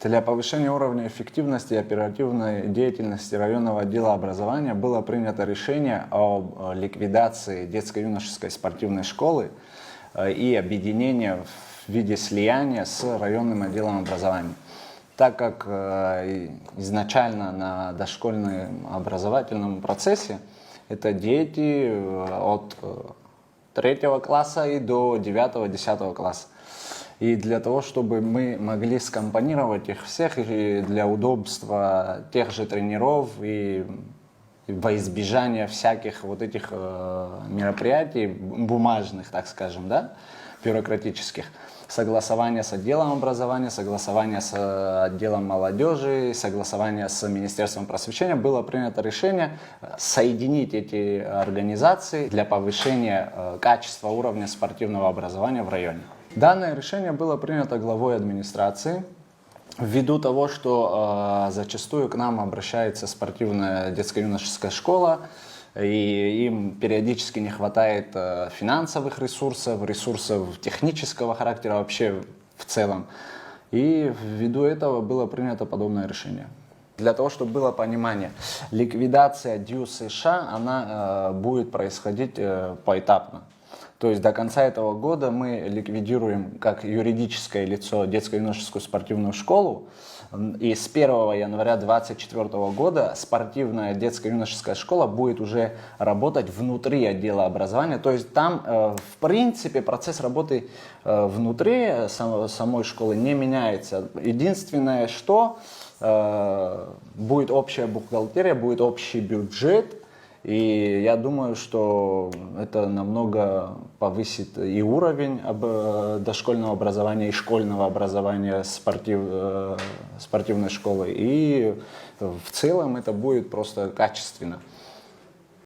Для повышения уровня эффективности и оперативной деятельности районного отдела образования было принято решение об ликвидации детско-юношеской спортивной школы и объединения в виде слияния с районным отделом образования. Так как изначально на дошкольном образовательном процессе это дети от 3 класса и до 9-10 класса. И для того, чтобы мы могли скомпонировать их всех и для удобства тех же тренеров и во избежание всяких вот этих мероприятий бумажных, так скажем, да, бюрократических, согласование с отделом образования, согласование с отделом молодежи, согласование с Министерством просвещения, было принято решение соединить эти организации для повышения качества уровня спортивного образования в районе. Данное решение было принято главой администрации ввиду того, что зачастую к нам обращается спортивная детско-юношеская школа, и им периодически не хватает финансовых ресурсов технического характера вообще в целом. И ввиду этого было принято подобное решение. Для того, чтобы было понимание, ликвидация ДЮС США, она будет происходить поэтапно. То есть до конца этого года мы ликвидируем как юридическое лицо детско-юношескую спортивную школу. И с 1 января 2024 года спортивная детско-юношеская школа будет уже работать внутри отдела образования. То есть там, в принципе, процесс работы внутри самой школы не меняется. Единственное, что будет общая бухгалтерия, будет общий бюджет. И я думаю, что это намного повысит и уровень дошкольного образования, и школьного образования спортивной школы. И в целом это будет просто качественно.